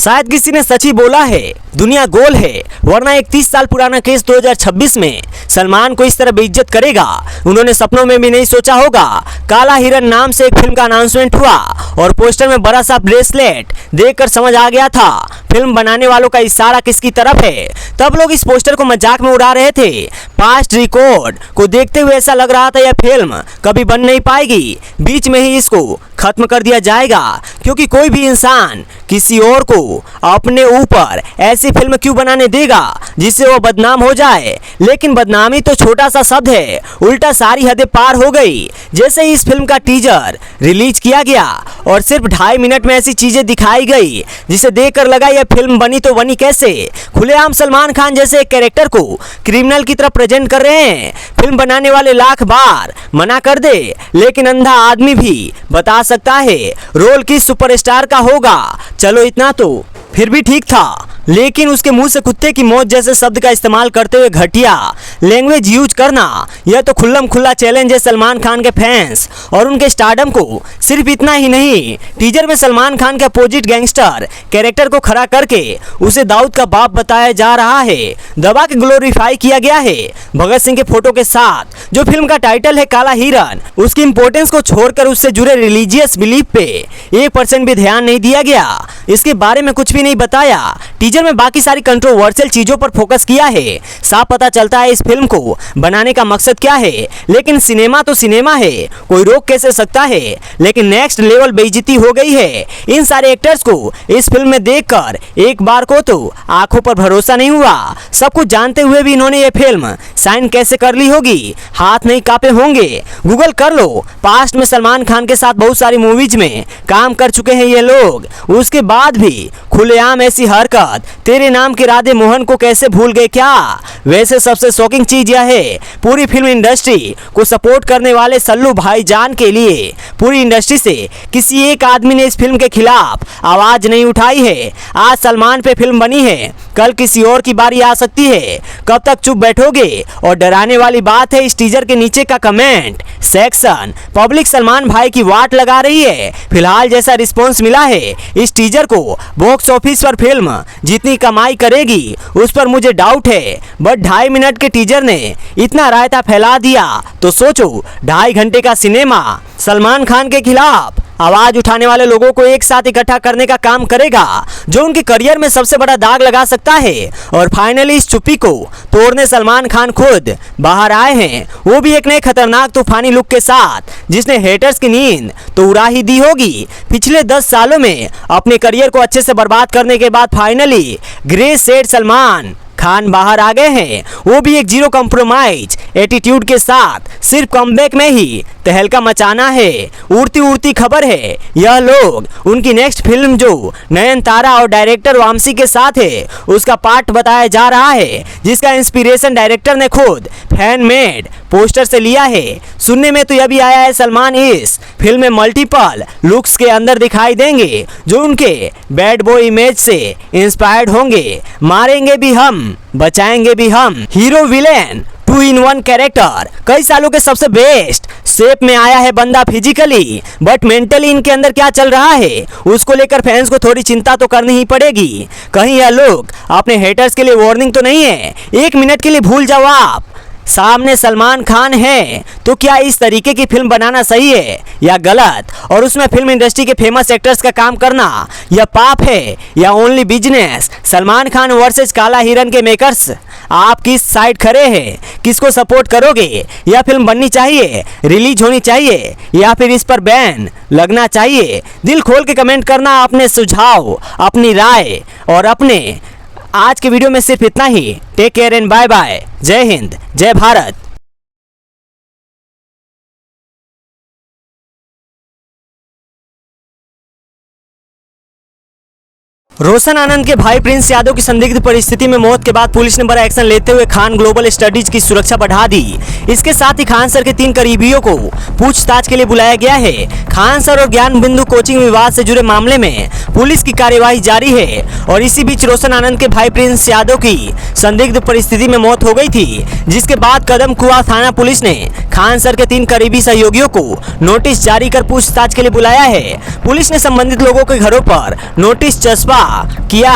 शायद किसी ने सच ही बोला है, दुनिया गोल है, वरना एक 30 साल पुराना केस 2026 में सलमान को इस तरह बेइज्जत करेगा उन्होंने सपनों में भी नहीं सोचा होगा। काला हिरन नाम से एक फिल्म का अनाउंसमेंट हुआ और पोस्टर में बड़ा सा ब्रेसलेट देखकर समझ आ गया था फिल्म बनाने वालों का इशारा किसकी तरफ है। तब लोग इस पोस्टर को मजाक में उड़ा रहे थे। पास्ट रिकॉर्ड को देखते हुए ऐसा लग रहा था यह फिल्म कभी बन नहीं पाएगी, बीच में ही इसको खत्म कर दिया जाएगा, क्योंकि कोई भी इंसान किसी और को अपने ऊपर ऐसी फिल्म क्यों बनाने देगा जिससे वो बदनाम हो जाए। लेकिन बदनामी तो छोटा सा शब्द है, उल्टा सारी हदें पार हो गई। जैसे ही इस फिल्म का टीजर रिलीज किया गया और सिर्फ 2.5 मिनट में ऐसी चीजें दिखाई गई जिसे देखकर लगा यह फिल्म बनी तो बनी कैसे। खुलेआम सलमान खान जैसे एक कैरेक्टर को क्रिमिनल की तरह प्रेजेंट कर रहे हैं। फिल्म बनाने वाले लाख बार मना कर दे, लेकिन अंधा आदमी भी बता सकता है रोल किस सुपरस्टार का होगा। चलो इतना तो फिर भी ठीक था, लेकिन उसके मुंह से कुत्ते की मौत जैसे शब्द का इस्तेमाल करते हुए घटिया लैंग्वेज यूज करना, यह तो खुल्लम खुल्ला चैलेंज है सलमान खान के फैंस और उनके स्टारडम को। सिर्फ इतना ही नहीं, टीजर में सलमान खान के अपोजिट गैंगस्टर कैरेक्टर को खड़ा करके उसे दाऊद का बाप बताया जा रहा है, दबा के ग्लोरीफाई किया गया है भगत सिंह के फोटो के साथ। जो फिल्म का टाइटल है काला हिरन, उसकी इंपोर्टेंस को छोड़कर उससे जुड़े रिलीजियस बिलीफ पे 1% भी ध्यान नहीं दिया गया, इसके बारे में कुछ भी नहीं बताया। टीजर में बाकी सारी कंट्रोवर्शियल चीजों पर फोकस किया है। साफ पता चलता है इस फिल्म को बनाने का मकसद क्या है, लेकिन सिनेमा तो सिनेमा है, कोई रोक कैसे सकता है। लेकिन नेक्स्ट लेवल बेइज्जती हो गई है इन सारे एक्टर्स को इस फिल्म में देखकर। एक बार को तो आंखों पर भरोसा नहीं हुआ, सब कुछ जानते हुए भी इन्होंने ये फिल्म साइन कैसे कर ली होगी, हाथ नहीं कांपे होंगे। गूगल कर लो, पास्ट में सलमान खान के साथ बहुत सारी मूवीज में काम कर चुके हैं ये लोग, उसके बाद भी खुलेआम ऐसी हरकत। तेरे नाम के राधे मोहन को कैसे भूल गए क्या। वैसे सबसे शॉकिंग चीज यह है, पूरी फिल्म इंडस्ट्री को सपोर्ट करने वाले सल्लू भाईजान के लिए पूरी इंडस्ट्री से किसी एक आदमी ने इस फिल्म के खिलाफ आवाज नहीं उठाई है। आज सलमान पे फिल्म बनी है, कल किसी और की बारी आ सकती है। कब तक चुप बैठोगे। और डराने वाली बात है इस टीजर के नीचे का कमेंट सेक्शन, पब्लिक सलमान भाई की वाट लगा रही है। फिलहाल जैसा रिस्पॉन्स मिला है इस टीजर को बॉक्स ऑफिस पर फिल्म जितनी कमाई करेगी उस पर मुझे डाउट है, बट 2.5 मिनट के टीजर ने इतना रायता फैला दिया तो सोचो 2.5 घंटे का सिनेमा सलमान खान के खिलाफ आवाज उठाने वाले लोगों को एक साथ इकट्ठा करने का काम करेगा, जो उनके करियर में सबसे बड़ा दाग लगा सकता है। और फाइनली इस चुप्पी को तोड़ने सलमान खान खुद बाहर आए हैं, वो भी एक नए खतरनाक तूफानी लुक के साथ, जिसने हेटर्स की नींद तो उड़ा ही दी होगी। पिछले 10 सालों में अपने करियर को अच्छे से बर्बाद करने के बाद finally grey set Salman Khan बाहर आ गए हैं, वो भी एक जीरो कॉम्प्रोमाइज एटीट्यूड के साथ। सिर्फ कमबैक में ही तहलका मचाना है। उड़ती उड़ती खबर है यह लोग उनकी नेक्स्ट फिल्म जो नयनतारा और डायरेक्टर वामसी के साथ है उसका पार्ट बताया जा रहा है, जिसका इंस्पिरेशन डायरेक्टर ने खुद फैन मेड पोस्टर से लिया है। सुनने में तो यह भी आया है सलमान इस फिल्म में मल्टीपल लुक्स के अंदर दिखाई देंगे जो उनके बैड बॉय इमेज से इंस्पायर्ड होंगे। मारेंगे भी हम बचाएंगे भी हम, हीरो विलेन 2 in 1 कैरेक्टर। कई सालों के सबसे बेस्ट शेप में आया है बंदा फिजिकली, बट मेंटली इनके अंदर क्या चल रहा है उसको लेकर फैंस को थोड़ी चिंता तो करनी ही पड़ेगी। कहीं यह लोग अपने हेटर्स के लिए वार्निंग तो नहीं है। 1 मिनट के लिए भूल जाओ आप सामने सलमान खान है, तो क्या इस तरीके की फिल्म बनाना सही है या गलत, और उसमें फिल्म इंडस्ट्री के फेमस एक्टर्स का काम करना यह पाप है या only business. Salman Khan versus काला हिरन के मेकर्स, आप किस साइड खड़े हैं, किसको सपोर्ट करोगे। यह फिल्म बननी चाहिए, रिलीज होनी चाहिए, या फिर इस पर बैन लगना चाहिए। दिल खोल के कमेंट करना अपने सुझाव, अपनी राय। और अपने आज के वीडियो में सिर्फ इतना ही। Take care and bye bye. जय हिंद, जय भारत। रोशन आनंद के भाई प्रिंस यादव की संदिग्ध परिस्थिति में मौत के बाद पुलिस ने बड़ा एक्शन लेते हुए खान ग्लोबल स्टडीज की सुरक्षा बढ़ा दी। इसके साथ ही खान सर के 3 करीबियों को पूछताछ के लिए बुलाया गया है। खान सर और ज्ञान बिंदु कोचिंग विवाद से जुड़े मामले में पुलिस की कार्यवाही जारी है। और इसी बीच रोशन आनंद के भाई प्रिंस यादव की संदिग्ध परिस्थिति में मौत हो गई थी, जिसके बाद कदम कुआं थाना पुलिस ने खान सर के 3 करीबी सहयोगियों को नोटिस जारी कर पूछताछ के लिए बुलाया है। पुलिस ने संबंधित लोगों के घरों पर नोटिस चस्पा किया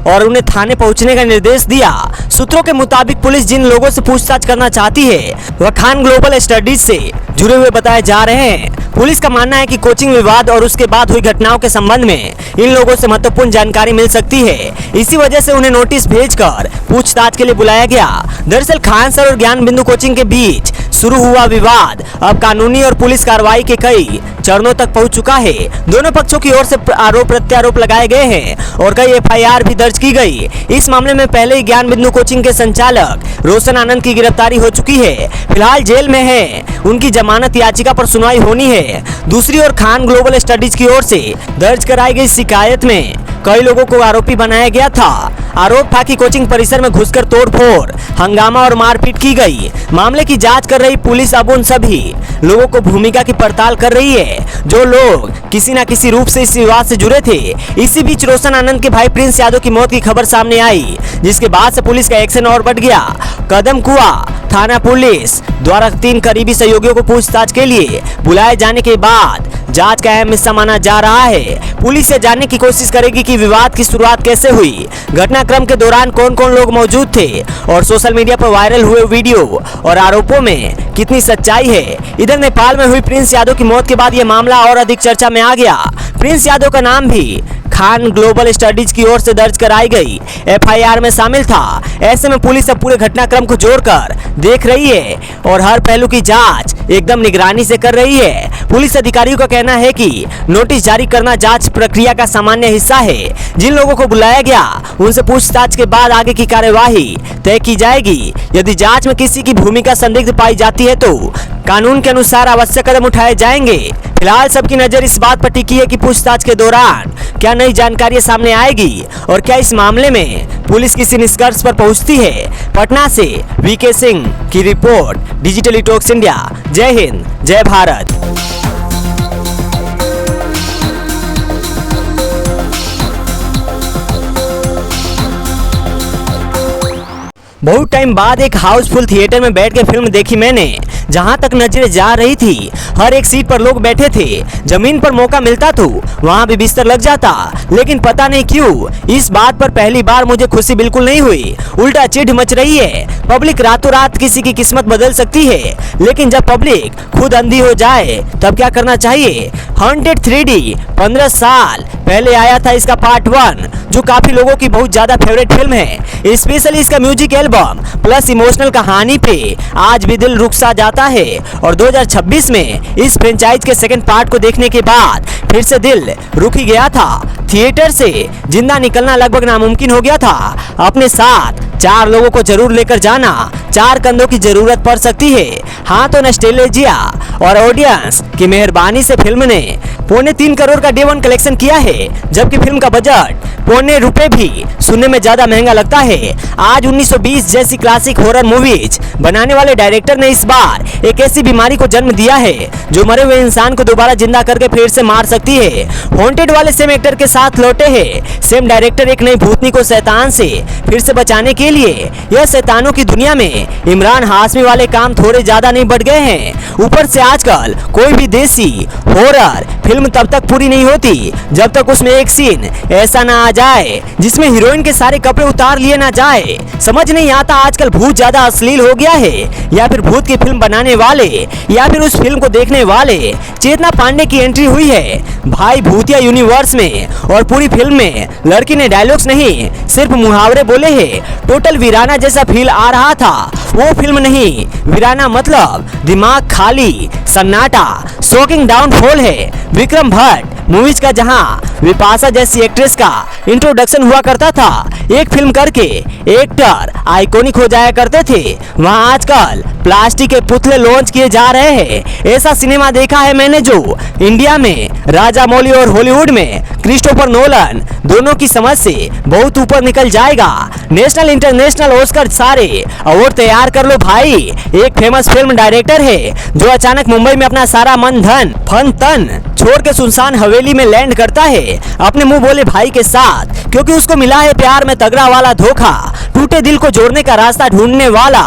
और उन्हें थाने पहुंचने का निर्देश दिया। सूत्रों के मुताबिक पुलिस जिन लोगों से पूछताछ करना चाहती है वह खान ग्लोबल स्टडीज से जुड़े हुए बताए जा रहे हैं। पुलिस का मानना है कि कोचिंग विवाद और उसके बाद हुई घटनाओं के संबंध में इन लोगों से महत्वपूर्ण जानकारी मिल सकती है। इसी वजह से उन्हें नोटिस भेजकर पूछताछ के लिए बुलाया गया। दरअसल खान सर और ज्ञान बिंदु कोचिंग के बीच शुरू हुआ विवाद अब कानूनी और पुलिस कार्रवाई के कई चरणों तक पहुंच चुका है। दोनों पक्षों की ओर से आरोप प्रत्यारोप लगाए गए हैं और कई एफआईआर भी दर्ज की गई। इस मामले में पहले ही ज्ञान बिंदु कोचिंग के संचालक रोशन आनंद की गिरफ्तारी हो चुकी है। फिलहाल जेल में है। उनकी जमानत याचिका पर सुनवाई होनी है। दूसरी ओर खान ग्लोबल स्टडीज की ओर से दर्ज कराई गई शिकायत में कई लोगों को आरोपी बनाया गया था। आरोप था कि कोचिंग परिसर में घुसकर तोड़फोड़, हंगामा और मारपीट की गई। मामले की जांच कर रही पुलिस अब उन सभी लोगों को भूमिका की पड़ताल कर रही है जो लोग किसी न किसी रूप से इस विवाद से जुड़े थे। इसी बीच रोशन आनंद के भाई प्रिंस यादव की मौत की खबर सामने आई, जिसके बाद से पुलिस का एक्शन और बढ़ गया। कदम कुआ थाना पुलिस द्वारा 3 करीबी सहयोगियों को पूछताछ के लिए बुलाए जाने के बाद जांच का अहम हिस्सा माना जा रहा है। पुलिस ये जानने की कोशिश करेगी कि विवाद की शुरुआत कैसे हुई, घटनाक्रम के दौरान कौन कौन लोग मौजूद थे और सोशल मीडिया पर वायरल हुए वीडियो और आरोपों में कितनी सच्चाई है। इधर नेपाल में हुई प्रिंस यादव की मौत के बाद यह मामला और अधिक चर्चा में आ गया। प्रिंस यादव का नाम भी खान ग्लोबल स्टडीज की ओर से दर्ज कराई गई एफआईआर में शामिल था। ऐसे में पुलिस अब पूरे घटनाक्रम को जोड़कर देख रही है और हर पहलू की जांच एकदम निगरानी से कर रही है। पुलिस अधिकारियों का कहना है कि नोटिस जारी करना जांच प्रक्रिया का सामान्य हिस्सा है। जिन लोगों को बुलाया गया उनसे पूछताछ के बाद आगे की कार्यवाही तय की जाएगी। यदि जांच में किसी की भूमिका संदिग्ध पाई जाती है तो कानून के अनुसार आवश्यक कदम उठाए जाएंगे। फिलहाल सबकी नजर इस बात पर टिकी है कि पूछताछ के दौरान क्या नई जानकारी सामने आएगी और क्या इस मामले में पुलिस किसी निष्कर्ष पर पहुंचती है। पटना से वीके सिंह की रिपोर्ट, डिजिटल टॉक्स इंडिया। जय हिंद, जय भारत। बहुत टाइम बाद एक हाउसफुल थिएटर में बैठ के फिल्म देखी मैंने। जहां तक नजरें जा रही थी हर एक सीट पर लोग बैठे थे। जमीन पर मौका मिलता तो वहां भी बिस्तर लग जाता, लेकिन पता नहीं क्यों इस बात पर पहली बार मुझे खुशी बिल्कुल नहीं हुई, उल्टा चिढ़ मच रही है। पब्लिक रातों रात किसी की किस्मत बदल सकती है, लेकिन जब पब्लिक खुद अंधी हो जाए तब क्या करना चाहिए। हॉन्टेड 3D 15 साल पहले आया था इसका पार्ट 1, जो काफी लोगों की बहुत ज्यादा फेवरेट फिल्म है। स्पेशली इसका म्यूजिक एल्बम प्लस इमोशनल कहानी पे आज भी दिल रुक सा जाता है। और 2026 में इस फ्रेंचाइज के सेकंड पार्ट को देखने के बाद फिर से दिल रुक ही गया था। थिएटर से जिंदा निकलना लगभग नामुमकिन हो गया था। अपने साथ 4 लोगों को जरूर लेकर जाना, 4 कंधों की जरूरत पड़ सकती है। हाँ तो नॉस्टैल्जिया और ऑडियंस की मेहरबानी से फिल्म ने 3.25 करोड़ का डे 1 कलेक्शन किया है, जबकि फिल्म का बजट ₹2.25 भी सुनने में ज्यादा महंगा लगता है। आज 1920 जैसी क्लासिक हॉरर मूवीज बनाने वाले डायरेक्टर ने इस बार एक ऐसी बीमारी को जन्म दिया है जो मरे हुए इंसान को दोबारा जिंदा करके फिर से मार सकती है। हॉन्टेड वाले सेम एक्टर के साथ लौटे हैं। सेम डायरेक्टर एक नई भूतनी को शैतान से फिर से बचाने के लिए। यह शैतानों की दुनिया में इमरान हाशमी वाले काम थोड़े ज्यादा नहीं बढ़ गए हैं। ऊपर से आजकल कोई भी देसी हॉरर फिल्म तब तक पूरी नहीं होती जब तक उसमें एक सीन ऐसा ना आ जाए जिसमें हीरोइन के सारे कपड़े उतार लिए ना जाए। समझ नहीं आता आजकल भूत ज्यादा अश्लील हो गया है या फिर भूत की फिल्म बनाने वाले या फिर उस फिल्म को देखने वाले चेतना पांडे की एंट्री हुई है भाई भूतिया यूनिवर्स में। और पूरी फिल्म में लड़की ने डायलॉग्स नहीं सिर्फ मुहावरे बोले हैं। टोटल वीराना जैसा फील आ रहा था। वो फिल्म नहीं, वीराना मतलब दिमाग खाली, सन्नाटा, शॉकिंग डाउनफॉल है। विक्रम भट्ट मूवीज का जहां विपाशा जैसी एक्ट्रेस का इंट्रोडक्शन हुआ करता था, एक फिल्म करके एक्टर आइकॉनिक हो जाया करते थे, वहां आजकल प्लास्टिक के पुतले लॉन्च किए जा रहे हैं। ऐसा सिनेमा देखा है मैंने जो इंडिया में राजा मौली और हॉलीवुड में क्रिस्टोफर नोलन दोनों की समझ से बहुत ऊपर निकल जाएगा। नेशनल इंटरनेशनल ऑस्कर सारे अवार्ड तैयार कर लो भाई। एक फेमस फिल्म डायरेक्टर है जो अचानक मुंबई में अपना सारा मन धन फन तन छोड़ के सुनसान हवेली में लैंड करता है अपने मुंह बोले भाई के साथ, क्योंकि उसको मिला है प्यार में तगड़ा वाला धोखा। टूटे दिल को जोड़ने का रास्ता ढूंढने वाला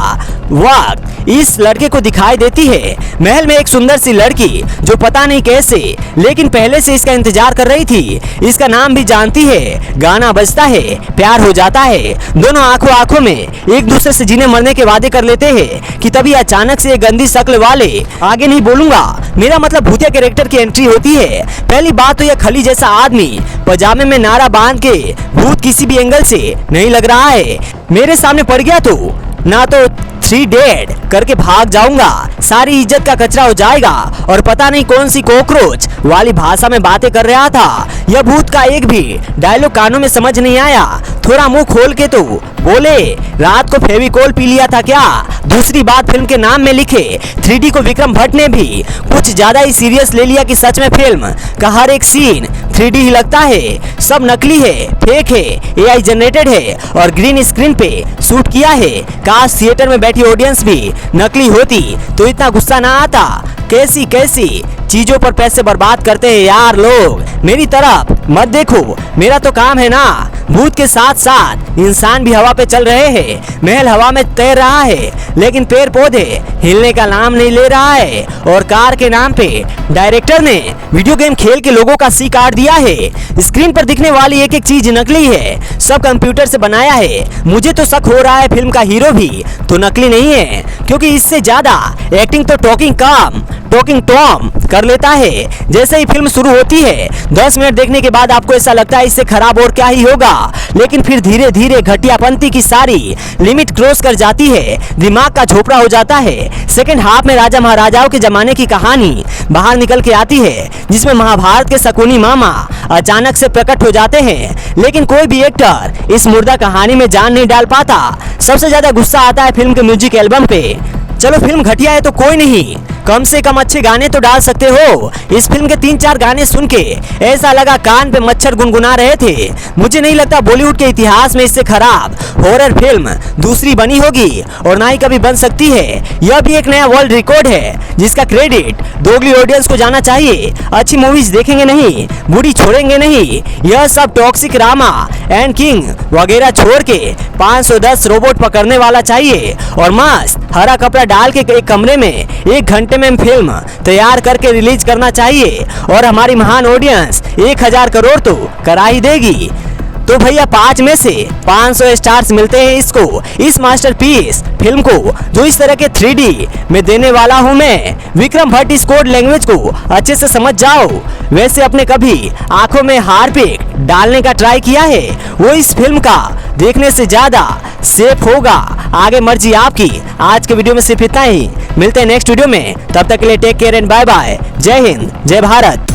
वक्त इस लड़के को दिखाई देती है महल में एक सुंदर सी लड़की जो पता नहीं कैसे लेकिन पहले से इसका इंतजार कर रही थी। इसका नाम भी जानती है, गाना बजता है, प्यार हो जाता है, दोनों आंखों आंखों में एक दूसरे से जीने मरने के वादे कर लेते हैं कि तभी अचानक से गंदी शक्ल वाले, आगे नहीं बोलूंगा, मेरा मतलब भूतिया कैरेक्टर की एंट्री होती है। पहली बात तो यह खली जैसा आदमी पजामे में नारा बांध के भूत किसी भी एंगल से नहीं लग रहा है। मेरे सामने पड़ गया तो ना तो 3 डेड करके भाग जाऊंगा, सारी इज्जत का कचरा हो जाएगा और पता नहीं कौन सी कॉकरोच वाली भाषा में बातें कर रहा था। यह भूत का एक भी डायलॉग कानों में समझ नहीं आया। थोड़ा मुंह खोल के तो बोले, रात को फेविकोल पी लिया था क्या? दूसरी बात, फिल्म के नाम में लिखे 3D को विक्रम भट्ट ने भी कुछ ज्यादा ही सीरियस ले लिया कि सच में फिल्म का हर एक सीन 3D ही लगता है। सब नकली है, फेक है, AI जनरेटेड है और ग्रीन स्क्रीन पे शूट किया है। काश थिएटर में बैठी ऑडियंस भी नकली होती तो इतना गुस्सा ना आता। कैसी कैसी चीजों पर पैसे बर्बाद करते हैं यार लोग। मेरी तरफ मत देखो, मेरा तो काम है ना। भूत के साथ साथ इंसान भी हवा पे चल रहे हैं। महल हवा में तैर रहा है लेकिन पेड़ पौधे हिलने का नाम नहीं ले रहा है। और कार के नाम पे डायरेक्टर ने वीडियो गेम खेल के लोगों का सी काट दिया है। स्क्रीन पर दिखने वाली एक एक चीज नकली है, सब कंप्यूटर से बनाया है। मुझे तो शक हो रहा है फिल्म का हीरो भी तो नकली नहीं है, क्योंकि इससे ज्यादा एक्टिंग तो टॉकिंग टॉम कर लेता है। जैसे ही फिल्म शुरू होती है 10 मिनट देखने के बाद आपको ऐसा लगता है इससे खराब और क्या ही होगा, लेकिन फिर धीरे धीरे घटियापंती की सारी लिमिट क्रॉस कर जाती है, दिमाग का झोपड़ा हो जाता है। सेकंड हाफ में राजा महाराजाओं के जमाने की कहानी बाहर निकल के आती है, जिसमें महाभारत के शकुनी मामा अचानक से प्रकट हो जाते हैं, लेकिन कोई भी एक्टर इस मुर्दा कहानी में जान नहीं डाल पाता। सबसे ज्यादा गुस्सा आता है फिल्म के म्यूजिक एल्बम पे। चलो फिल्म घटिया है तो कोई नहीं, कम से कम अच्छे गाने तो डाल सकते हो। इस फिल्म के 3-4 गाने सुन के ऐसा लगा कान पे मच्छर गुनगुना रहे थे। मुझे नहीं लगता बॉलीवुड के इतिहास में इससे खराब हॉरर फिल्म दूसरी बनी होगी और ना ही कभी बन सकती है। यह भी एक नया वर्ल्ड रिकॉर्ड है जिसका क्रेडिट दोगली ऑडियंस को जाना चाहिए। अच्छी मूवीज देखेंगे नहीं, बुरी छोड़ेंगे नहीं। यह सब टॉक्सिक रामा एंड किंग वगैरह छोड़ के 510 रोबोट पकड़ने वाला चाहिए और मस्त हरा कपड़ा डाल के एक कमरे में 1 घंटे में फिल्म तैयार करके रिलीज करना चाहिए और हमारी महान ऑडियंस 1000 करोड़ तो करा ही देगी। तो भैया 5 में से 500 स्टार्स मिलते हैं इसको, इस मास्टरपीस फिल्म को जो इस तरह के 3D में देने वाला हूं मैं। विक्रम भट्ट इस कोड लैंग्वेज को अच्छे से समझ जाओ। वैसे अपने कभी आंखों में हार्पिक डालने का ट्राई किया है, वो इस फिल्म का देखने से ज्यादा सेफ होगा। आगे मर्जी आपकी। आज के वीडियो में सिर्फ इतना ही, मिलते हैं नेक्स्ट वीडियो में, तब तक के लिए take care and bye bye. जय हिंद, जय भारत।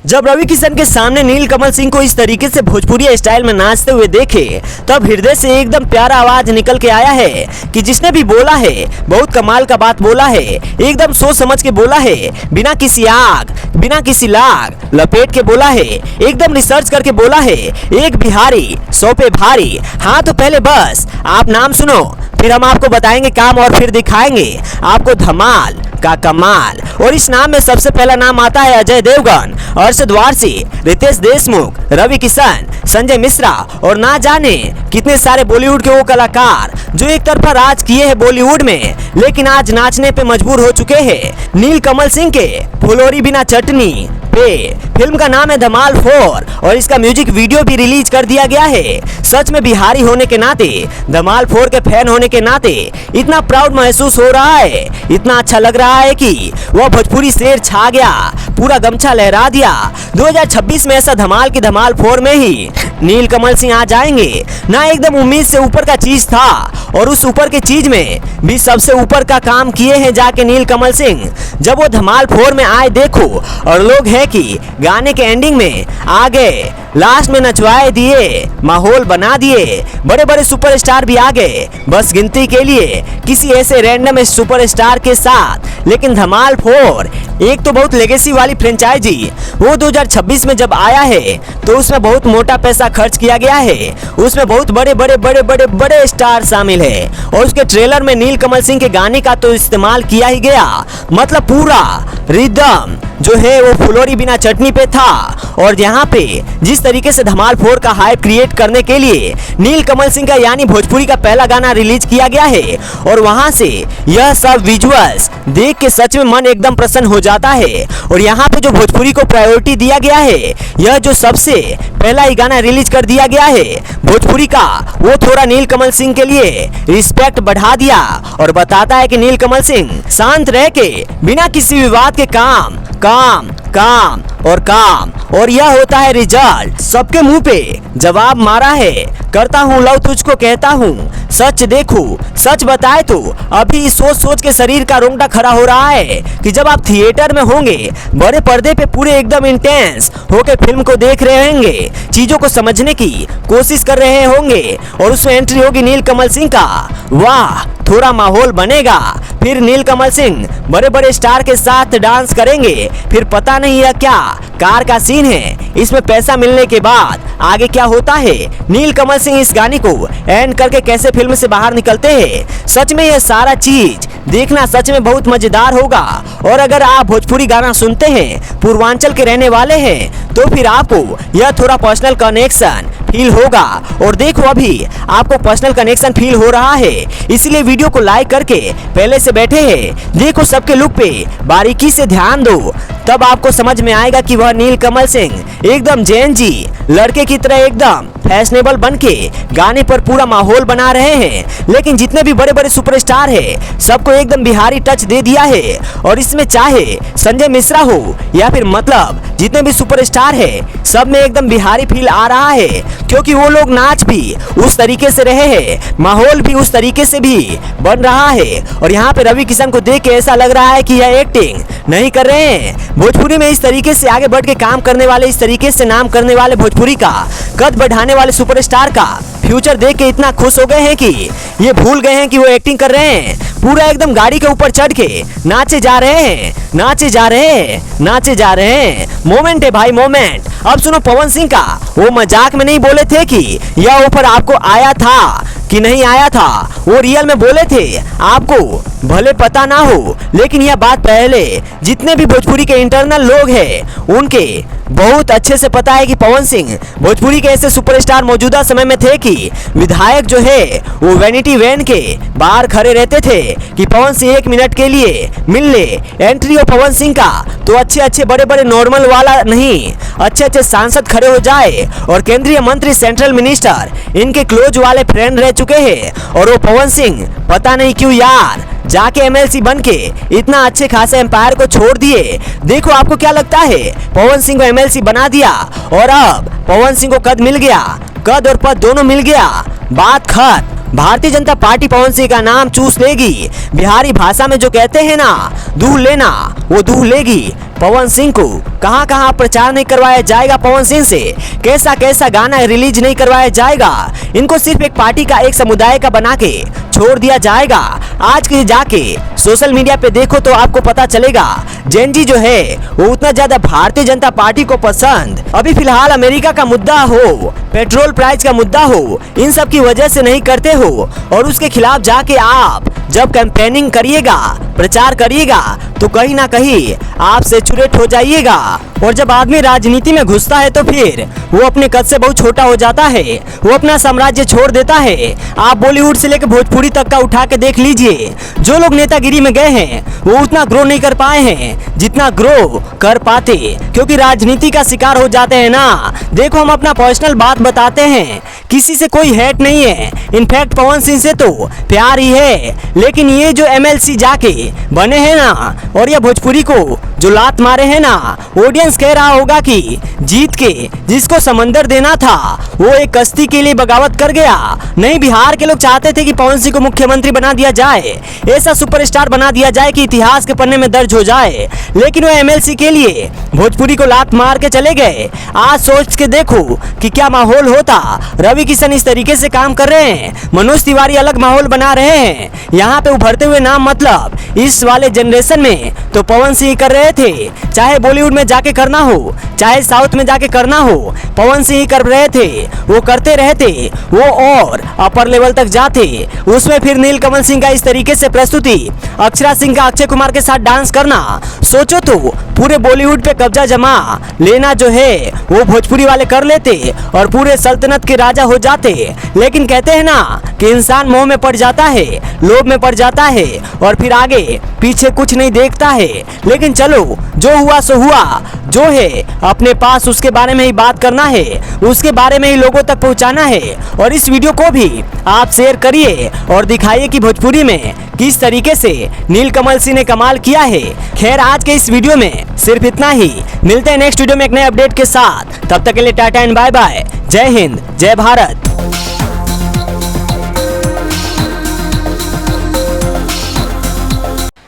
जब रवि किशन के सामने नीलकमल सिंह को इस तरीके से भोजपुरी स्टाइल में नाचते हुए देखे तब हृदय से एकदम प्यारा आवाज निकल के आया है कि जिसने भी बोला है बहुत कमाल का बात बोला है, एकदम सोच समझ के बोला है, बिना किसी आग बिना किसी लाग लपेट के बोला है, एकदम रिसर्च करके बोला है। एक बिहारी 100 पे भारी। हाँ तो पहले बस आप नाम सुनो, फिर हम आपको बताएंगे काम और फिर दिखाएंगे आपको धमाल का कमाल। और इस नाम में सबसे पहला नाम आता है अजय देवगन, अरशद वारसी, रितेश देशमुख, रवि किशन, संजय मिश्रा और ना जाने कितने सारे बॉलीवुड के वो कलाकार जो एक तरफा राज किए हैं बॉलीवुड में, लेकिन आज नाचने पे मजबूर हो चुके हैं। नीलकमल सिंह के फुलोरी बिना चटनी पे फिल्म का नाम है धमाल 4 और इसका म्यूजिक वीडियो भी रिलीज कर दिया गया है। सच में बिहारी होने के नाते, धमाल 4 के फैन होने के नाते इतना प्राउड महसूस हो रहा है, इतना अच्छा लग रहा है कि वह भोजपुरी शेर छा गया, पूरा गमछा लहरा दिया। 2026 में ऐसा धमाल की धमाल 4 में ही नीलकमल सिंह आ जाएंगे ना। एकदम उम्मीद से ऊपर का चीज था और उस ऊपर के चीज में भी सबसे ऊपर का काम किए हैं जाके नीलकमल सिंह। जब वो धमाल 4 में आए देखो और लोग है कि गाने के एंडिंग में आ गए, लास्ट में नचवाए दिए, माहौल बना दिए, बड़े बड़े सुपरस्टार भी आ गए बस गिनती के लिए किसी ऐसे रैंडम सुपरस्टार के साथ। लेकिन धमाल 4 एक तो बहुत लेगेसी वाली फ्रेंचाइजी, वो 2026 में जब आया है तो उसमें बहुत मोटा पैसा खर्च किया गया है, उसमें बहुत बड़े बड़े बड़े बड़े बड़े स्टार शामिल है और उसके ट्रेलर में नीलकमल सिंह के गाने का तो इस्तेमाल किया ही गया। मतलब पूरा रिदम जो है वो फुलोरी बिना चटनी पे था। और यहाँ पे जिस तरीके से धमाल 4 का हाइप क्रिएट करने के लिए नीलकमल सिंह का यानी भोजपुरी का पहला गाना रिलीज किया गया है और वहाँ से यह सब विजुअल्स देख के सच में मन एकदम प्रसन्न हो जाता है। और यहाँ पे जो भोजपुरी को प्रायोरिटी दिया गया है, यह जो सबसे पहला ही गाना रिलीज कर दिया गया है भोजपुरी का, वो थोड़ा नीलकमल सिंह के लिए रिस्पेक्ट बढ़ा दिया और बताता है कि नीलकमल सिंह शांत रह के बिना किसी विवाद के काम काम काम और काम, और यह होता है रिजल्ट। सबके मुंह पे जवाब मारा है, करता हूँ लव तुझको कहता हूँ, सच देखो सच बताए तो अभी इस सोच सोच के शरीर का रोंगटा खड़ा हो रहा है कि जब आप थिएटर में होंगे, बड़े पर्दे पे पूरे एकदम इंटेंस होके फिल्म को देख रहे होंगे, चीजों को समझने की कोशिश कर रहे होंगे और उसमें एंट्री होगी नीलकमल सिंह का, वाह थोड़ा माहौल बनेगा। फिर नीलकमल सिंह बड़े बड़े स्टार के साथ डांस करेंगे, फिर पता नहीं यह क्या कार का सीन है, इसमें पैसा मिलने के बाद आगे क्या होता है, नीलकमल सिंह इस गाने को एंड करके कैसे फिल्म से बाहर निकलते हैं। सच में यह सारा चीज देखना सच में बहुत मजेदार होगा। और अगर आप भोजपुरी गाना सुनते हैं, पूर्वांचल के रहने वाले हैं, तो फिर आपको यह थोड़ा पर्सनल कनेक्शन फील होगा। और देखो अभी आपको पर्सनल कनेक्शन फील हो रहा है, इसलिए वीडियो को लाइक करके पहले से बैठे हैं, देखो सबके लुक पे बारीकी से ध्यान दो, तब आपको समझ में आएगा कि वह नीलकमल सिंह एकदम जैन जी लड़के की तरह एकदम फैशनेबल बनके गाने पर पूरा माहौल बना रहे हैं। लेकिन जितने भी बड़े बड़े सुपरस्टार हैं, सबको एकदम बिहारी टच दे दिया है। और इसमें चाहे संजय मिश्रा हो या फिर मतलब जितने भी सुपरस्टार हैं, सब में एकदम बिहारी फील आ रहा है, क्योंकि वो लोग नाच भी उस तरीके से रहे हैं, माहौल भी उस तरीके से भी बन रहा है। और यहाँ पे रवि किशन को देख के ऐसा लग रहा है कि यह एक्टिंग नहीं कर रहे हैं। भोजपुरी में इस तरीके से आगे बढ़ के काम करने वाले, इस तरीके से नाम करने वाले, भोजपुरी का कद बढ़ाने वाले सुपरस्टार का फ्यूचर देख के इतना खुश हो गए हैं कि ये भूल गए हैं कि वो एक्टिंग कर रहे हैं। पूरा एकदम गाड़ी के ऊपर चढ़ के नाचे जा रहे हैं, नाचे जा रहे हैं, नाचे जा रहे हैं। मोमेंट है भाई मोमेंट। अब सुनो पवन सिंह का, वो मजाक में नहीं बोले थे कि यह ऑफर आपको आया था कि नहीं आया था, वो रियल में बोले थे। आपको भले पता ना हो, लेकिन यह बात पहले जितने भी भोजपुरी के इंटरनल लोग हैं उनके बहुत अच्छे से पता है कि पवन सिंह भोजपुरी के ऐसे सुपरस्टार मौजूदा समय में थे कि विधायक जो है वो वैनिटी वैन के बाहर खड़े रहते थे कि पवन सिंह 1 मिनट के लिए मिल ले। एंट्री हो पवन सिंह का तो अच्छे अच्छे बड़े बड़े नॉर्मल वाला नहीं, अच्छे अच्छे सांसद खड़े हो जाए और केंद्रीय मंत्री, सेंट्रल मिनिस्टर इनके क्लोज वाले फ्रेंड रह चुके हैं। और वो पवन सिंह पता नहीं क्यों यार जाके एमएलसी बन के इतना अच्छे खासे एम्पायर को छोड़ दिए। देखो आपको क्या लगता है, पवन सिंह को एमएलसी बना दिया और अब पवन सिंह को कद मिल गया, कद और पद दोनों मिल गया, बात खत्म। भारतीय जनता पार्टी पवन सिंह का नाम चूस लेगी। बिहारी भाषा में जो कहते हैं ना, दूह लेना, वो दूह लेगी। पवन सिंह को कहां कहां प्रचार नहीं करवाया जाएगा, पवन सिंह से कैसा कैसा गाना रिलीज नहीं करवाया जाएगा, इनको सिर्फ एक पार्टी का, एक समुदाय का बना के छोड़ दिया जाएगा। आज के जाके सोशल मीडिया पे देखो तो आपको पता चलेगा जैन जी जो है वो उतना ज्यादा भारतीय जनता पार्टी को पसंद, अभी फिलहाल अमेरिका का मुद्दा हो, पेट्रोल प्राइस का मुद्दा हो, इन सब की वजह से नहीं करते हो। और उसके खिलाफ जाके आप जब कैंपेनिंग करिएगा, प्रचार करिएगा, तो कहीं ना कहीं आप सैचुरेट हो जाइएगा। और जब आदमी राजनीति में घुसता है तो फिर वो अपने कद से बहुत छोटा हो जाता है, वो अपना साम्राज्य छोड़ देता है। आप बॉलीवुड से लेकर भोजपुरी तक का उठा के देख लीजिए, जो लोग नेतागिरी में गए हैं वो उतना ग्रो नहीं कर पाए हैं जितना ग्रो कर पाते, क्योंकि राजनीति का शिकार हो जाते हैं ना। देखो हम अपना पर्सनल बात बताते हैं, किसी से कोई हेट नहीं है, इनफैक्ट पवन सिंह से तो प्यार ही है। लेकिन ये जो एमएलसी जाके बने हैं ना, और ये भोजपुरी को जो लात मारे हैं ना, ऑडियंस कह रहा होगा कि जीत के जिसको समंदर देना था वो एक कश्ती के लिए बगावत कर गया। नहीं, बिहार के लोग चाहते थे कि पवन सिंह को मुख्यमंत्री बना दिया जाए, ऐसा सुपरस्टार बना दिया जाए कि इतिहास के पन्ने में दर्ज हो जाए। लेकिन वो एमएलसी के लिए भोजपुरी को लात मार के चले गए। आज सोच के देखो कि क्या माहौल होता। रवि किशन इस तरीके से काम कर रहे हैं, मनोज तिवारी अलग माहौल बना रहे हैं। यहाँ पे उभरते हुए नाम मतलब इस वाले जनरेशन में तो पवन सिंह कर रहे थे, चाहे बॉलीवुड में जाके करना हो चाहे साउथ में जाके करना हो, पवन सिंह ही कर रहे थे, वो करते रहते, वो और अपर लेवल तक जाते। उसमें फिर नीलकमल सिंह का इस तरीके से प्रस्तुति, अक्षरा सिंह का अक्षय कुमार के साथ डांस करना, सोचो तो पूरे बॉलीवुड पे कब्जा जमा लेना जो है वो भोजपुरी वाले कर लेते और पूरे सल्तनत के राजा हो जाते। लेकिन कहते हैं ना कि इंसान मोह में पड़ जाता है, लोभ में पड़ जाता है और फिर आगे पीछे कुछ नहीं देखता है। लेकिन चलो जो हुआ सो हुआ, जो है अपने पास उसके बारे में ही बात करना है, उसके बारे में ही लोगों तक पहुंचाना है। और इस वीडियो को भी आप शेयर करिए और दिखाइए कि भोजपुरी में किस तरीके से नीलकमल सिंह ने कमाल किया है। खैर आज के इस वीडियो में सिर्फ इतना ही, मिलते हैं नेक्स्ट वीडियो में एक नए अपडेट के साथ। तब तक के लिए टाटा एंड बाय बाय। जय हिंद, जय भारत।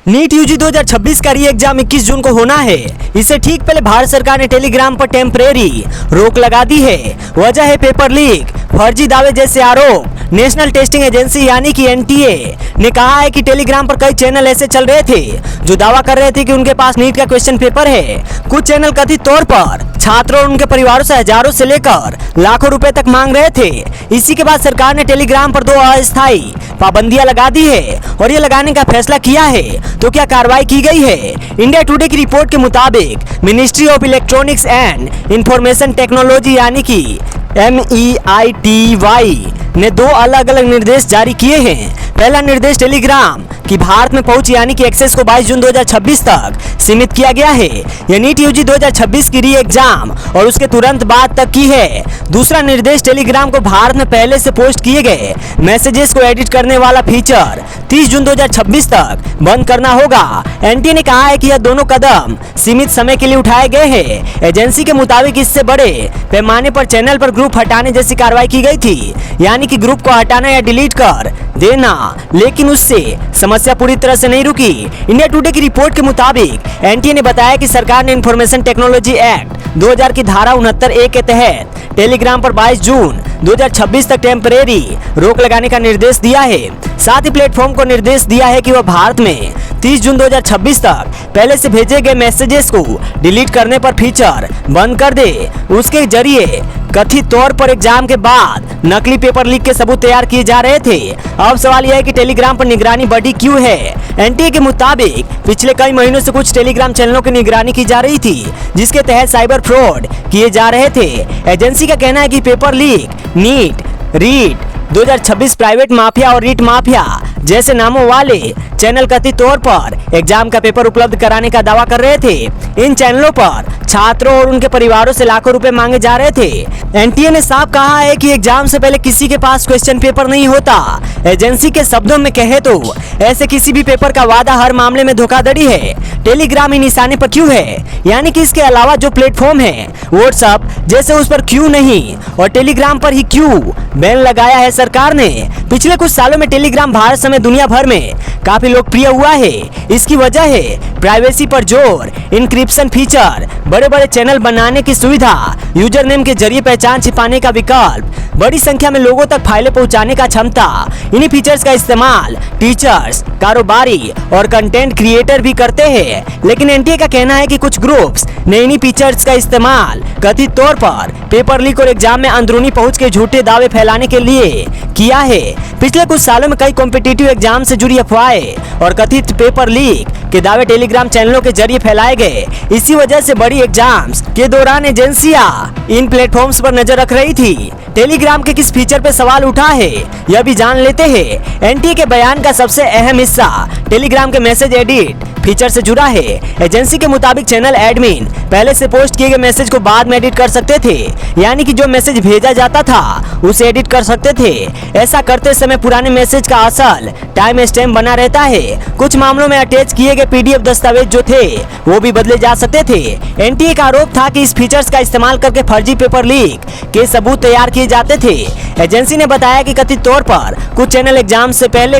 नीट यूजी 2026 का री एग्जाम 21 जून को होना है। इससे ठीक पहले भारत सरकार ने टेलीग्राम पर टेम्परेरी रोक लगा दी है। वजह है पेपर लीक, फर्जी दावे जैसे आरोप। नेशनल टेस्टिंग एजेंसी यानी कि एनटीए ने कहा है कि टेलीग्राम पर कई चैनल ऐसे चल रहे थे जो दावा कर रहे थे कि उनके पास नीट का क्वेश्चन पेपर है। कुछ चैनल कथित तौर पर छात्रों और उनके परिवारों से हजारों से लेकर लाखों रुपए तक मांग रहे थे। इसी के बाद सरकार ने टेलीग्राम पर 2 अस्थायी पाबंदियां लगा दी है और ये लगाने का फैसला किया है। तो क्या कार्रवाई की गई है? इंडिया टुडे की रिपोर्ट के मुताबिक ministry of electronics and information technology यानी कि MEITY ने 2 अलग अलग निर्देश जारी किए हैं। पहला निर्देश टेलीग्राम की भारत में पहुंच यानी कि एक्सेस को 22 जून 2026 तक सीमित किया गया है। यह नीट यूजी 2026 की री एग्जाम और उसके तुरंत बाद तक की है। दूसरा निर्देश टेलीग्राम को भारत में पहले से पोस्ट किए गए मैसेजेस को एडिट करने वाला फीचर 30 जून 2026 तक बंद करना होगा। एनटीए ने कहा है कि यह दोनों कदम सीमित समय के लिए उठाए गए हैं। एजेंसी के मुताबिक इससे बड़े पैमाने पर चैनल पर ग्रुप हटाने जैसी कार्रवाई की गई थी, यानी कि ग्रुप को हटाना या डिलीट कर देना। लेकिन उससे समस्या पूरी तरह से नहीं रुकी। इंडिया टुडे की रिपोर्ट के मुताबिक एनटीए ने बताया कि सरकार ने इंफॉर्मेशन टेक्नोलॉजी एक्ट 2000 की धारा 69A के तहत टेलीग्राम पर 22 जून 2026 तक टेम्परेरी रोक लगाने का निर्देश दिया है। साथ ही प्लेटफॉर्म को निर्देश दिया है कि वह भारत में 30 जून 2026 तक पहले से भेजे गए मैसेजेस को डिलीट करने पर फीचर बंद कर दे। उसके जरिए कथित तौर पर एग्जाम के बाद नकली पेपर लीक के सबूत तैयार किए जा रहे थे। अब सवाल यह है कि टेलीग्राम पर निगरानी बढ़ी क्यों है? एनटीए के मुताबिक पिछले कई महीनों से कुछ टेलीग्राम चैनलों की निगरानी की जा रही थी जिसके तहत साइबर फ्रॉड किए जा रहे थे। एजेंसी का कहना है कि paper leak, NEET, REET 2026 private mafia और रीट माफिया जैसे नामों वाले चैनल कथित तौर पर एग्जाम का पेपर उपलब्ध कराने का दावा कर रहे थे। इन चैनलों पर छात्रों और उनके परिवारों से लाखों रुपए मांगे जा रहे थे। एनटीए ने साफ कहा है कि एग्जाम से पहले किसी के पास क्वेश्चन पेपर नहीं होता। एजेंसी के शब्दों में कहे तो ऐसे किसी भी पेपर का वादा हर मामले में धोखाधड़ी है। टेलीग्राम ही निशाने पर क्यों है, यानी कि इसके अलावा जो प्लेटफॉर्म है व्हाट्सएप जैसे उस पर क्यों नहीं और टेलीग्राम पर ही क्यों बैन लगाया है सरकार ने? पिछले कुछ सालों में टेलीग्राम भारत समेत दुनिया भर में काफी लोकप्रिय हुआ है। इसकी वजह है प्राइवेसी पर जोर, इंक्रिप्शन फीचर, बड़े बड़े चैनल बनाने की सुविधा, यूजर नेम के जरिए पहचान छिपाने का विकल्प, बड़ी संख्या में लोगों तक फाइलें पहुंचाने का क्षमता। इन्हीं फीचर्स का इस्तेमाल टीचर्स, कारोबारी और कंटेंट क्रिएटर भी करते हैं। लेकिन एनटीए का कहना है कि कुछ ग्रुप्स ने इन्हीं फीचर्स का इस्तेमाल कथित तौर पर पेपर लीक और एग्जाम में अंदरूनी पहुंच के झूठे दावे फैलाने के लिए किया है। पिछले कुछ सालों में कई कॉम्पिटिटिव एग्जाम से जुड़ी अफवाहें और कथित पेपर लीक के दावे टेलीग्राम चैनलों के जरिए फैलाए गए। इसी वजह से बड़ी एग्जाम्स के दौरान एजेंसियां इन प्लेटफॉर्म्स पर नजर रख रही थी। टेलीग्राम के किस फीचर पे सवाल उठा है यह भी जान लेते हैं। एनटीए के बयान का सबसे अहम हिस्सा टेलीग्राम के मैसेज एडिट फीचर से जुड़ा है। एजेंसी के मुताबिक चैनल एडमिन पहले से पोस्ट किए गए मैसेज को बाद में एडिट कर सकते थे, यानी कि जो मैसेज भेजा जाता था उसे एडिट कर सकते थे। ऐसा करते समय पुराने मैसेज का असल टाइम स्टैम्प बना रहता है। कुछ मामलों में अटैच किए गए पीडीएफ दस्तावेज जो थे वो भी बदले जा सकते थे। एनटीए का आरोप था कि इस फीचर्स का इस्तेमाल करके फर्जी पेपर लीक के सबूत तैयार किए जाते थे। एजेंसी ने बताया कि कथित तौर पर कुछ चैनल एग्जाम से पहले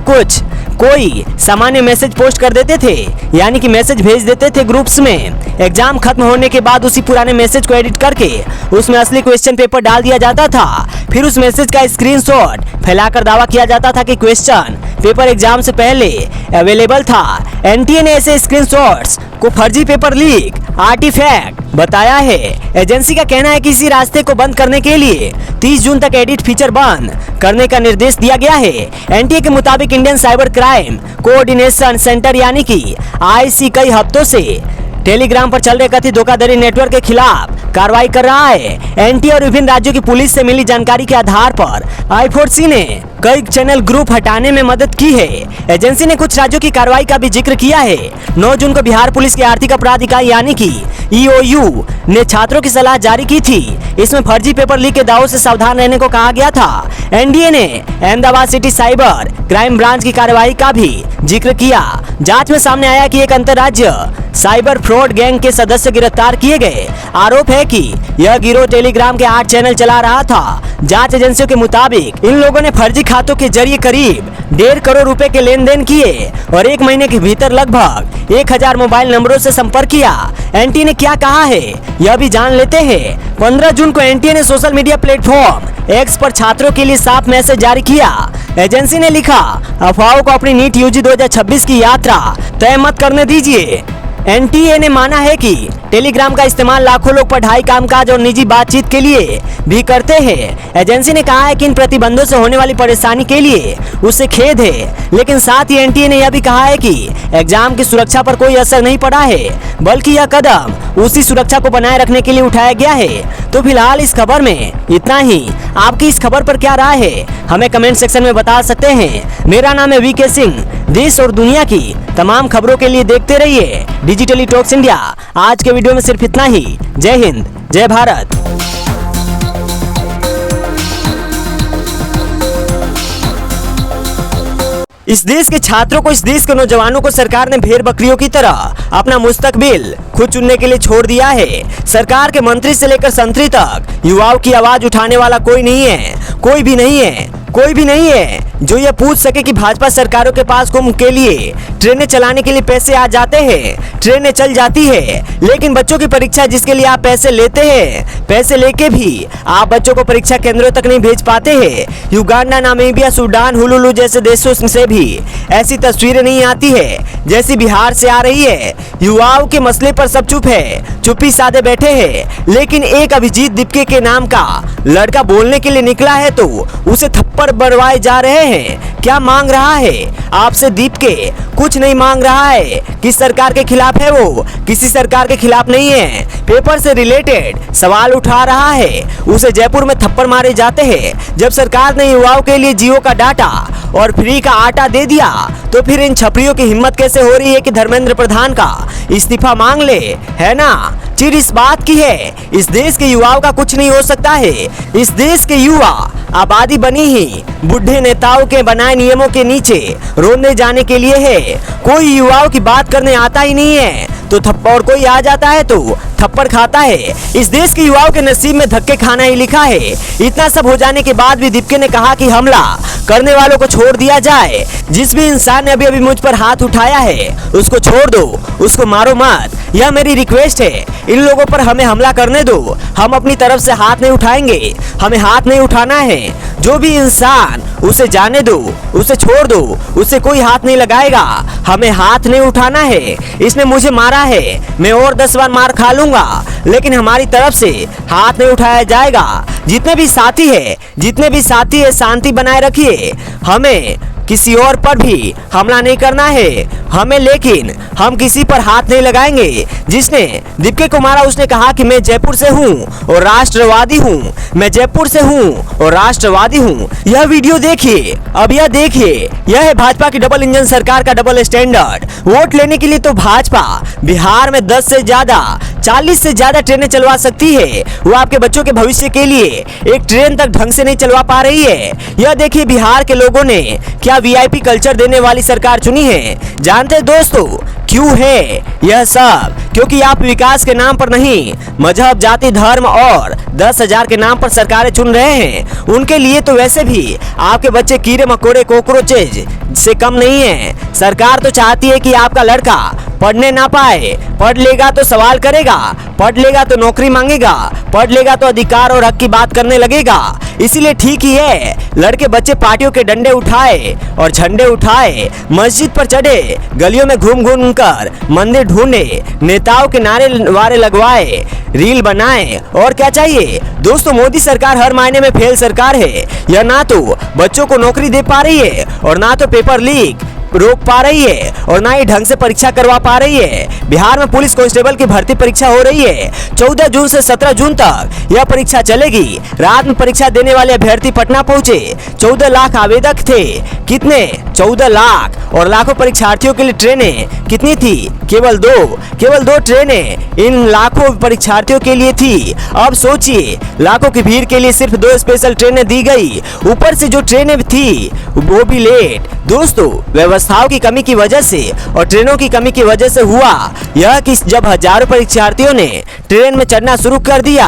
कोई सामान्य मैसेज पोस्ट कर देते थे, यानी कि मैसेज भेज देते थे ग्रुप्स में। एग्जाम खत्म होने के बाद उसी पुराने मैसेज को एडिट करके उसमें असली क्वेश्चन पेपर डाल दिया जाता था। फिर उस मैसेज का स्क्रीनशॉट फैलाकर दावा किया जाता था कि क्वेश्चन पेपर एग्जाम से पहले अवेलेबल था। एनटीए ने ऐसे स्क्रीनशॉट्स को फर्जी पेपर लीक आर्टिफैक्ट बताया है। एजेंसी का कहना है कि इसी रास्ते को बंद करने के लिए 30 जून तक एडिट फीचर बंद करने का निर्देश दिया गया है। एनटीए के मुताबिक Indian cyber crime coordination centre यानी कि आईसी कई हफ्तों से टेलीग्राम पर चल रहे कथित धोखाधड़ी नेटवर्क के खिलाफ कार्रवाई कर रहा है। एनटीए और विभिन्न राज्यों की पुलिस से मिली जानकारी के आधार पर I4C ने कई चैनल ग्रुप हटाने में मदद की है। एजेंसी ने कुछ राज्यों की कार्रवाई का भी जिक्र किया है। 9 जून को बिहार पुलिस की आर्थिक अपराध इकाई यानी कि EOU ने छात्रों की सलाह जारी की थी। इसमें फर्जी पेपर लीक के दावों से सावधान रहने को कहा गया था। एनडीए ने Ahmedabad city cyber crime branch की कार्रवाई का भी जिक्र किया। जांच में सामने आया कि एक अंतरराज्य साइबर फ्रॉड गैंग के सदस्य गिरफ्तार किए गए। आरोप है कि यह गिरोह टेलीग्राम के 8 चैनल चला रहा था। जांच एजेंसियों के मुताबिक इन लोगों ने फर्जी खातों के जरिए करीब 1.5 करोड़ रुपए के लेन देन किए और 1 महीने के भीतर लगभग 1000 मोबाइल नंबरों से संपर्क किया। एनटीए ने क्या कहा है यह भी जान लेते हैं। 15 जून को एनटीए ने सोशल मीडिया प्लेटफॉर्म एक्स पर छात्रों के लिए साफ मैसेज जारी किया। एजेंसी ने लिखा, अफवाहों को अपनी नीट यूजी 2026 की यात्रा तय मत करने दीजिए। एनटीए ने माना है कि टेलीग्राम का इस्तेमाल लाखों लोग पढ़ाई, कामकाज और निजी बातचीत के लिए भी करते हैं। एजेंसी ने कहा है कि इन प्रतिबंधों से होने वाली परेशानी के लिए उससे खेद है, लेकिन साथ ही एनटीए ने यह भी कहा है कि एग्जाम की सुरक्षा पर कोई असर नहीं पड़ा है, बल्कि यह कदम उसी सुरक्षा को बनाए रखने के लिए उठाया गया है। तो फिलहाल इस खबर में इतना ही। आपकी इस खबर पर क्या राय है हमें कमेंट सेक्शन में बता सकते हैं। मेरा नाम है वीके सिंह। देश और दुनिया की तमाम खबरों के लिए देखते रहिए डिजिटली टॉक्स इंडिया। आज के वीडियो में सिर्फ इतना ही। जय हिंद, जय भारत। इस देश के छात्रों को, इस देश के नौजवानों को सरकार ने भेड़ बकरियों की तरह अपना मुस्तकबिल खुद चुनने के लिए छोड़ दिया है। सरकार के मंत्री से लेकर संतरी तक युवाओं की आवाज उठाने वाला कोई नहीं है, कोई भी नहीं है, कोई भी नहीं है जो ये पूछ सके कि भाजपा सरकारों के पास कुंभ के लिए ट्रेनें चलाने के लिए पैसे आ जाते हैं, ट्रेनें चल जाती है, लेकिन बच्चों की परीक्षा जिसके लिए आप पैसे लेते हैं, पैसे लेके भी आप बच्चों को परीक्षा केंद्रों तक नहीं भेज पाते हैं। युगांडा, नामीबिया, सूडान, हुलुलु जैसे देशों से भी ऐसी तस्वीरें नहीं आती है जैसी बिहार से आ रही है। युवाओं के मसले पर सब चुप है, चुप्पी साधे बैठे हैं, लेकिन एक अभिजीत दीपके के नाम का लड़का बोलने के लिए निकला है तो उसे थप्पड़ बरवाए जा रहे हैं। क्या मांग रहा है आपसे दीपके? कुछ नहीं मांग रहा है। किस सरकार के खिलाफ है वो? किसी सरकार के खिलाफ नहीं है। पेपर से रिलेटेड सवाल उठा रहा है। उसे जयपुर में थप्पड़ मारे जाते हैं। जब सरकार ने युवाओं के लिए जियो का डाटा और फ्री का आटा दे दिया तो फिर इन छपरियों की हिम्मत कैसे हो रही है कि धर्मेंद्र प्रधान का इस्तीफा मांग ले, है ना? चिर इस बात की है, इस देश के युवाओं का कुछ नहीं हो सकता है। इस देश के युवा आबादी बनी ही बुढ़े नेताओं के बनाए नियमों के नीचे रोने जाने के लिए है। कोई युवाओं की बात करने आता ही नहीं है तो थप्पड़, और कोई आ जाता है तो थप्पड़ खाता है। इस देश के युवाओं के नसीब में धक्के खाना ही लिखा है। इतना सब हो जाने के बाद भी दीपके ने कहा कि हमला करने वालों को छोड़ दिया जाए। जिस भी इंसान ने अभी अभी मुझ पर हाथ उठाया है उसको छोड़ दो, उसको मारो मत, यह मेरी रिक्वेस्ट है। इन लोगों पर हमें हमला करने दो, हम अपनी तरफ से हाथ नहीं उठाएंगे, हमें हाथ नहीं उठाना है। जो भी इंसान, उसे जाने दो, उसे छोड़ दो, उससे कोई हाथ नहीं लगाएगा, हमें हाथ नहीं उठाना है। इसने मुझे मारा है, मैं और 10 बार मार खा लूंगा, लेकिन हमारी तरफ से हाथ नहीं उठाया जाएगा। जितने भी साथी है शांति बनाए रखिए। हमें किसी और पर भी हमला नहीं करना है हमें, लेकिन हम किसी पर हाथ नहीं लगाएंगे। जिसने दीपके को मारा उसने कहा कि मैं जयपुर से हूँ और राष्ट्रवादी हूँ, मैं जयपुर से हूँ और राष्ट्रवादी हूँ। यह वीडियो देखिए, अब यह देखिए, यह है भाजपा की डबल इंजन सरकार का डबल स्टैंडर्ड। वोट लेने के लिए तो भाजपा बिहार में 10 से ज्यादा, 40 से ज्यादा ट्रेनें चलवा सकती है। वो आपके बच्चों के भविष्य के लिए एक ट्रेन तक ढंग से नहीं चलवा पा रही है। यह देखिए बिहार के लोगों ने क्या वीआईपी कल्चर देने वाली सरकार चुनी है। जानते दोस्तों क्यों है यह सब? क्योंकि आप विकास के नाम पर नहीं, मजहब, जाति, धर्म और 10,000 के नाम पर सरकारें चुन रहे हैं। उनके लिए तो वैसे भी आपके बच्चे कीड़े मकोड़े, कॉकरोचेज से कम नहीं है। सरकार तो चाहती है कि आपका लड़का पढ़ने ना पाए। पढ़ लेगा तो सवाल करेगा, पढ़ लेगा तो नौकरी मांगेगा, पढ़ लेगा तो अधिकार और हक की बात करने लगेगा। इसीलिए ठीक ही है, लड़के बच्चे पार्टियों के डंडे उठाए और झंडे उठाए, मस्जिद पर चढ़े, गलियों में घूम घूम कर मंदिर ढूंढे, नेताओं के नारे वारे लगवाए, रील बनाए। और क्या चाहिए दोस्तों? मोदी सरकार हर मायने में फेल सरकार है। यह ना तो बच्चों को नौकरी दे पा रही है और ना तो पेपर लीक रोक पा रही है और ना ही ढंग से परीक्षा करवा पा रही है। बिहार में पुलिस कांस्टेबल की भर्ती परीक्षा हो रही है। 14 जून से 17 जून तक यह परीक्षा चलेगी। रात में परीक्षा देने वाले अभ्यर्थी पटना पहुंचे। 14 लाख आवेदक थे। कितने? 14 लाख। और लाखों परीक्षार्थियों के लिए ट्रेनें कितनी थी? केवल दो ट्रेनें इन लाखों परीक्षार्थियों के लिए थी। अब सोचिए, लाखों की भीड़ के लिए सिर्फ 2 स्पेशल ट्रेनें दी गई, ऊपर से जो ट्रेनें थी वो भी लेट। दोस्तों, व्यवस्थाओं की कमी की वजह से और ट्रेनों की कमी की वजह से हुआ यह कि जब हजारों परीक्षार्थियों ने ट्रेन में चढ़ना शुरू कर दिया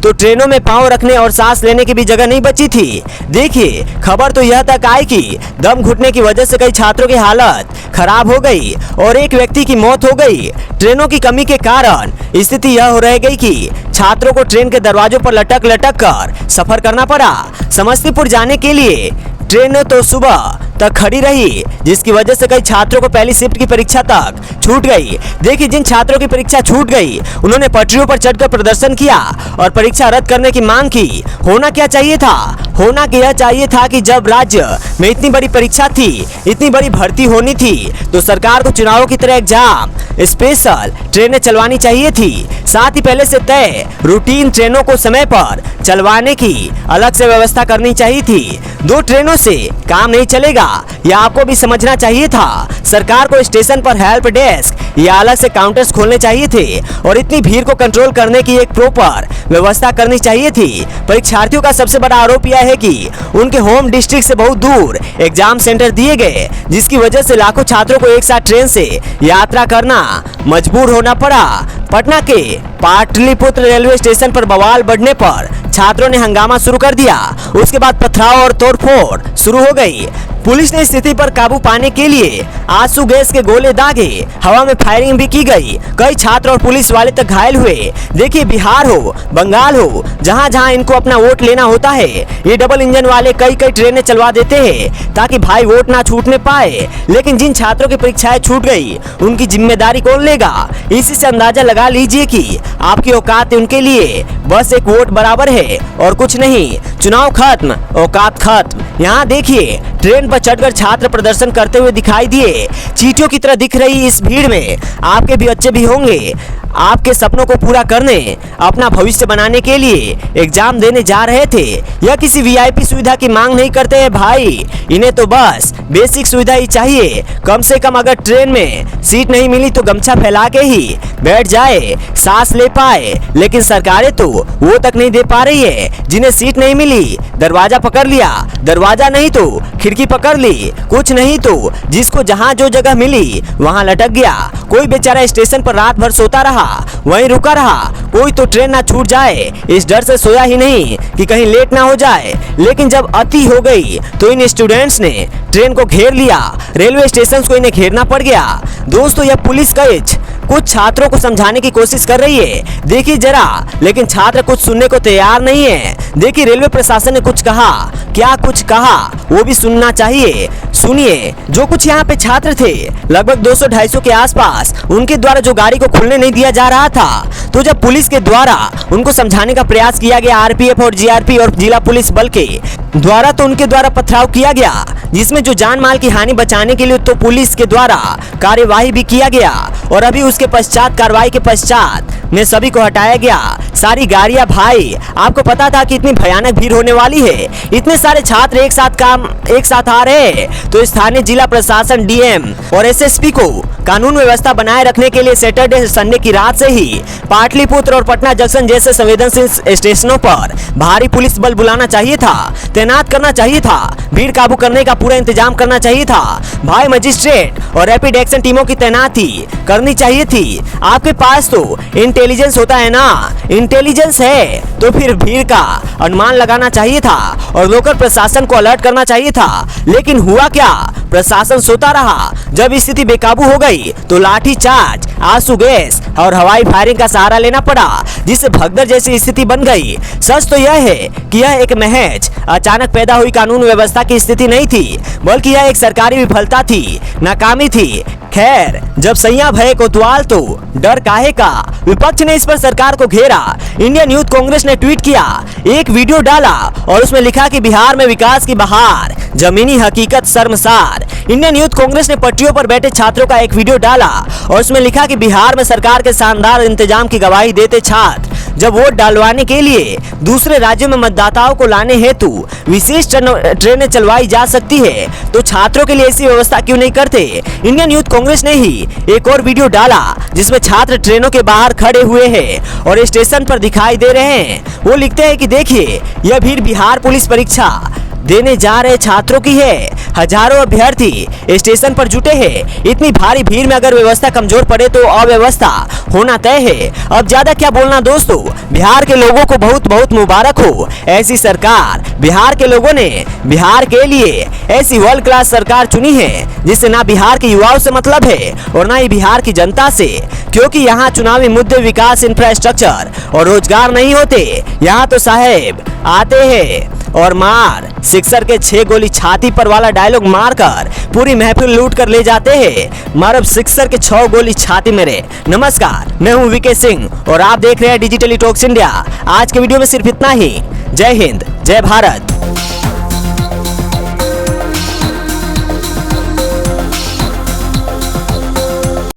तो ट्रेनों में पांव रखने और सांस लेने की भी जगह नहीं बची थी। देखिए, खबर तो यह तक आई कि दम घुटने की वजह से कई छात्रों की हालत खराब हो गई और एक व्यक्ति की मौत हो गई। ट्रेनों की कमी के कारण स्थिति यह हो रह गई कि छात्रों को ट्रेन के दरवाजों पर लटक कर सफर करना पड़ा। समस्तीपुर जाने के लिए ट्रेन तो सुबह तक खड़ी रही, जिसकी वजह से कई छात्रों को पहली शिफ्ट की परीक्षा तक छूट गई। देखिए, जिन छात्रों की परीक्षा छूट गई उन्होंने पटरियों पर चढ़कर प्रदर्शन किया और परीक्षा रद्द करने की मांग की। होना क्या चाहिए था? होना यह चाहिए था कि जब राज्य में इतनी बड़ी परीक्षा थी, इतनी बड़ी भर्ती होनी थी, तो सरकार को चुनावों की तरह एग्जाम स्पेशल ट्रेनें चलवानी चाहिए थी। साथ ही पहले से तय रूटीन ट्रेनों को समय पर चलवाने की अलग से व्यवस्था करनी चाहिए थी। 2 ट्रेनों से काम नहीं चलेगा, यह आपको भी समझना चाहिए था। सरकार को स्टेशन पर हेल्प डेस्क या अलग से काउंटर्स खोलने चाहिए थे और इतनी भीड़ को कंट्रोल करने की एक प्रॉपर व्यवस्था करनी चाहिए थी। परीक्षार्थियों का सबसे बड़ा आरोप यह है कि उनके होम डिस्ट्रिक्ट से बहुत दूर एग्जाम सेंटर दिए गए, जिसकी वजह से लाखों छात्रों को एक साथ ट्रेन से यात्रा करना मजबूर होना पड़ा। पटना के पाटलिपुत्र रेलवे स्टेशन पर बवाल बढ़ने पर छात्रों ने हंगामा शुरू कर दिया। उसके बाद पथराव और तोड़फोड़ शुरू हो गई। पुलिस ने स्थिति पर काबू पाने के लिए आंसू गैस के गोले दागे, हवा में फायरिंग भी की गई। कई छात्र और पुलिस वाले तक घायल हुए। देखिए, बिहार हो, बंगाल हो, जहां जहां इनको अपना वोट लेना होता है, ये डबल इंजन वाले कई ट्रेनें चलवा देते हैं ताकि भाई वोट ना छूटने पाए। लेकिन जिन छात्रों की परीक्षाएं छूट गई उनकी जिम्मेदारी कौन लेगा? इसी से अंदाजा लगा लीजिए कि आपकी औकात उनके लिए बस एक वोट बराबर है और कुछ नहीं। चुनाव खत्म, औकात खत्म। यहाँ देखिए, ट्रेन पर चढ़कर छात्र प्रदर्शन करते हुए दिखाई दिए। चींटियों की तरह दिख रही इस भीड़ में आपके भी बच्चे भी होंगे। आपके सपनों को पूरा करने, अपना भविष्य बनाने के लिए एग्जाम देने जा रहे थे। यह किसी वीआईपी सुविधा की मांग नहीं करते हैं भाई, इन्हें तो बस बेसिक सुविधा ही चाहिए। कम से कम अगर ट्रेन में सीट नहीं मिली तो गमछा फैला के ही बैठ जाए, सांस ले पाए। लेकिन सरकारें तो वो तक नहीं दे पा रही है। जिन्हें सीट नहीं मिली दरवाजा पकड़ लिया, दरवाजा नहीं तो खिड़की पकड़ ली, कुछ नहीं तो जिसको जहां जो जगह मिली वहां लटक गया। कोई बेचारा स्टेशन पर रात भर सोता रहा, वहीं रुका रहा। कोई तो ट्रेन ना छूट जाए इस डर से सोया ही नहीं कि कहीं लेट ना हो जाए। लेकिन जब अति हो गई तो इन स्टूडेंट्स ने ट्रेन को घेर लिया। रेलवे स्टेशन को इन्हें घेरना पड़ गया। दोस्तों, यह पुलिस कुछ छात्रों को समझाने की कोशिश कर रही है, देखिए जरा, लेकिन छात्र कुछ सुनने को तैयार नहीं है। देखिए, रेलवे प्रशासन ने कुछ कहा, क्या कुछ कहा वो भी सुनना चाहिए। सुनिए, जो कुछ यहाँ पे छात्र थे लगभग 200-250 के आसपास, उनके द्वारा जो गाड़ी को खुलने नहीं दिया जा रहा था, तो जब पुलिस के द्वारा उनको समझाने का प्रयास किया गया, आरपीएफ और जीआरपी और जिला पुलिस बल के द्वारा, तो उनके द्वारा पथराव किया गया, जिसमें जो जान माल की हानि बचाने के लिए तो पुलिस के द्वारा कार्यवाही भी किया गया और अभी उसके पश्चात कार्रवाई के पश्चात में सभी को हटाया गया। सारी गाड़ियां, भाई आपको पता था कि इतनी भयानक भीड़ होने वाली है, इतने सारे छात्र एक साथ आ रहे हैं, तो स्थानीय जिला प्रशासन, डीएम और एसएसपी को कानून व्यवस्था बनाए रखने के लिए सैटरडे संडे की रात से ही पाटलिपुत्र और पटना जंक्शन जैसे संवेदनशील स्टेशनों पर भारी पुलिस बल बुलाना चाहिए था, तैनात करना चाहिए था, भीड़ काबू करने का पूरा इंतजाम करना चाहिए था। भाई, मजिस्ट्रेट और रैपिड एक्शन टीमों की तैनाती करनी चाहिए थी। आपके पास तो इंटेलिजेंस होता है ना, इंटेलिजेंस है तो फिर भीड़ का अनुमान लगाना चाहिए था और लोकल प्रशासन को अलर्ट करना चाहिए था। लेकिन हुआ क्या, प्रशासन सोता रहा। जब स्थिति बेकाबू हो गई तो लाठी चार्ज, आंसू गैस और हवाई फायरिंग का सहारा लेना पड़ा, जिससे भगदड़ जैसी स्थिति बन गई। सच तो यह है कि यह एक महज अचानक पैदा हुई कानून व्यवस्था की स्थिति नहीं थी, बल्कि यह एक सरकारी विफलता थी, नाकामी थी। खैर, जब सैया भय कोतवाल तो डर काहे का। विपक्ष ने इस पर सरकार को घेरा। इंडियन यूथ कांग्रेस ने ट्वीट किया, एक वीडियो डाला और उसमें लिखा कि बिहार में विकास की बहार, जमीनी हकीकत शर्मसार। इंडियन यूथ कांग्रेस ने पटरियों पर बैठे छात्रों का एक वीडियो डाला और उसमें लिखा कि बिहार में सरकार के शानदार इंतजाम की गवाही देते छात्र जब वोट डालवाने के लिए दूसरे राज्यों में मतदाताओं को लाने हेतु विशेष ट्रेनें चलवाई जा सकती है, तो छात्रों के लिए ऐसी व्यवस्था क्यों नहीं करते। इंडियन यूथ कांग्रेस ने ही एक और वीडियो डाला जिसमें छात्र ट्रेनों के बाहर खड़े हुए हैं और स्टेशन पर दिखाई दे रहे हैं। वो लिखते हैं कि देखिए, यह भीड़ बिहार पुलिस परीक्षा देने जा रहे छात्रों की है। हजारों अभ्यर्थी स्टेशन पर जुटे हैं। इतनी भारी भीड़ में अगर व्यवस्था कमजोर पड़े तो अव्यवस्था होना तय है। अब ज्यादा क्या बोलना दोस्तों, बिहार के लोगों को बहुत बहुत मुबारक हो। ऐसी सरकार, बिहार के लोगों ने बिहार के लिए ऐसी वर्ल्ड क्लास सरकार चुनी है जिससे ना बिहार के युवाओं से मतलब है और ना ही बिहार की जनता से, क्योंकि यहाँ चुनावी मुद्दे, विकास, इंफ्रास्ट्रक्चर और रोजगार नहीं होते। यहाँ तो साहेब आते हैं और मार सिक्सर के 6 गोली छाती पर वाला डायलॉग मारकर पूरी महफिल लूट कर ले जाते हैं। मारब सिक्सर के 6 गोली छाती मेरे। नमस्कार, मैं हूं वीके सिंह और आप देख रहे हैं डिजिटली टॉक्स इंडिया। आज के वीडियो में सिर्फ इतना ही। जय हिंद, जय भारत।